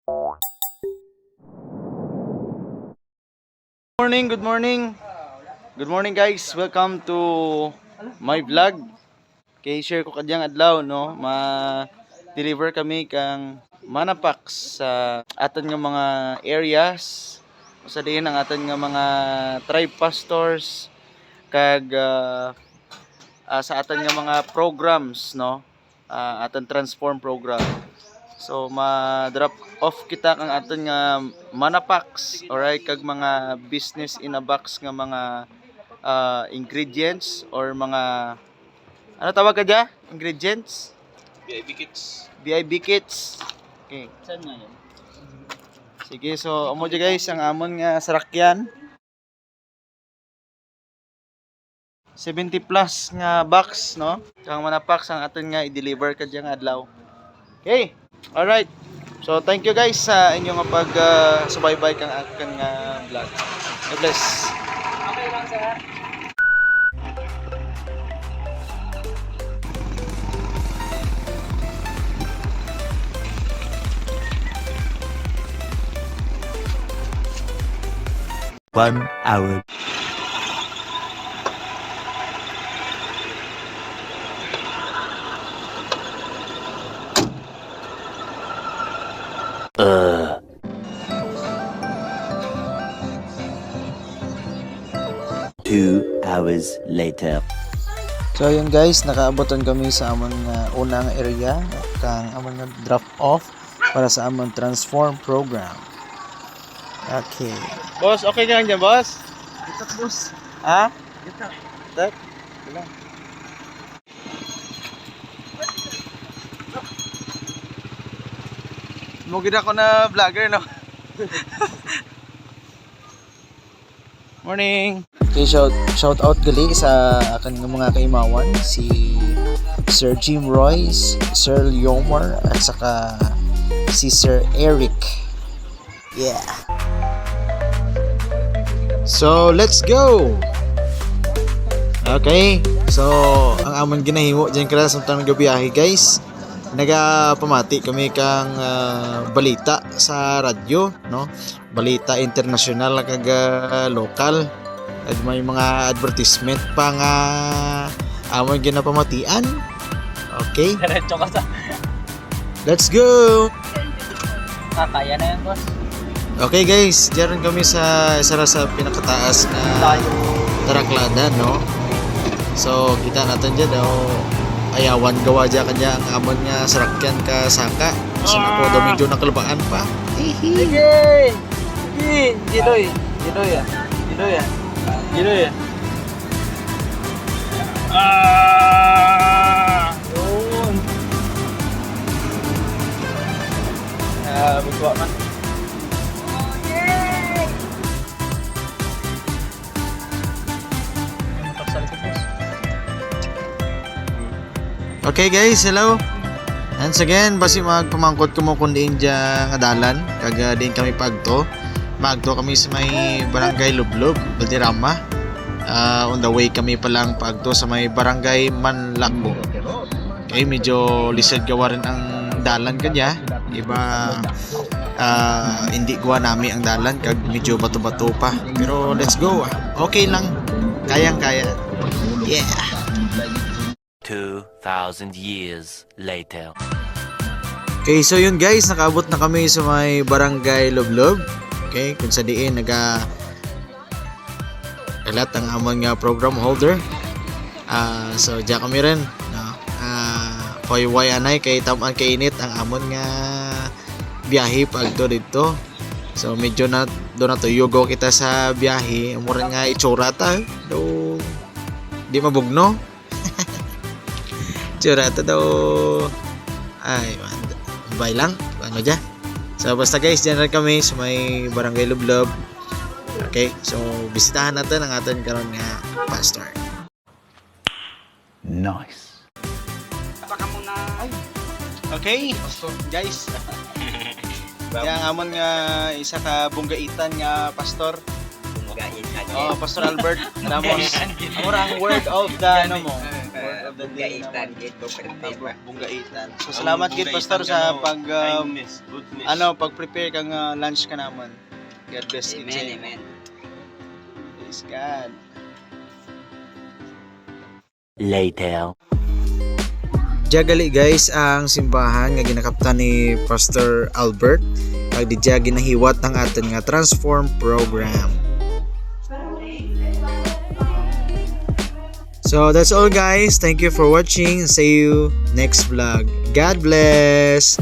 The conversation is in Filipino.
Morning, good morning. Good morning guys. Welcome to my vlog. Kay share ko kadyang adlaw no, ma-deliver kami kang manapaks sa aton nga mga areas. Sa diin ang aton nga mga tribe pastors kag sa aton nga mga programs no. Aton transform program. So ma-drop off kita kang aton nga manapaks, alright, kag mga business in a box nga mga ingredients or mga ano tawag ka dya? Ingredients? BIB kits. BIB kits. Okay. Saan nga yun? Sige, so amo dya guys ang amon nga sarakyan. 70 plus nga box no. Kang manapaks ang aton nga i-deliver ka dya nga adlaw. Okay. Alright. So thank you guys sa inyong pag subaybay kang akan nga vlog. God bless. Okay lang sir. One hour. Uh. 2 hours later. So ayun guys, nakaabotan kami sa amon nga unang area kang amon nga drop off para sa amon transform program. Okay. Boss, okay ka lang dyan, boss? Itak boss. Ha? Itak. Tak? Wala. Mugid ako na vlogger, no? Morning! Okay, shout out gali sa akan ng mga kaimawan, si Sir Jim Royce, Sir Yomar, at saka si Sir Eric. Yeah! So, let's go! Okay, so ang amon ginahimo dyan kala sa tanong gabiyahe guys, nagapamati kami kang balita sa radyo, no? Balita international kag lokal. At may mga advertisement pa nga amon ginapamatian. Okay, Diretso ka sa... let's go! Kaya na yan boss. Okay guys, diyan kami sa isa sa pinakataas na tarakladan, no? So, kita natin dyan, ayawan gawa dyan kanya ang amon nga sarakyan ka saka. Kasi ako daw medyo nakalabaan pa. Sige! Sige! Gidoy! Gidoy ah! Gidoy ah! Gidoy ah! Yun! Bigwa man. Okay guys, hello. Once again, basi magpamangkot ko mo kundi dyan nga dalan. Kaga din kami pagto. Magto kami sa may barangay Lublob, Valderrama. On the way kami palang pagto sa may barangay Manlakbo. Okay, medyo lisod gawa rin ang dalan kanya. Iba hindi gawa namin ang dalan kag medyo bato-bato pa. Pero let's go. Okay lang. Kayang-kaya. Yeah. 2,000 years later. Okay, so yun guys, nakaabot na kami sa may barangay Lublob. Okay, kung sa diin kalat ang amon nga program holder. So diya kami rin, no. Hoy anay kay taman kainit ang amon nga biyahe pagto dito. So medyo na do na tuyugo kita sa biyahe, amo rin nga itsura ta. Do di mabugno. Itsura ta daw. Ay, bay lang. Ano dyan? So basta guys, dyan rin kami sa may barangay Lublob. Okay, so bisitahan natin ang atin karon nga pastor. Nice. Baka muna... Okay, guys. Yang amon nga isa ka bunggaitan nga pastor. Pastor Albert Ramos. Amo ra ang word of the ano mo. of the day Gaitan, naman. gito, Bunggaitan. So salamat gid pastor sa pag-prepare kang lunch ka naman. God bless you. Amen, amen. Praise God. Later. Jagali guys ang simbahan nga ginakaptan ni Pastor Albert kag di ginahiwat ng aton nga Transform program. So that's all guys. Thank you for watching. See you next vlog. God bless.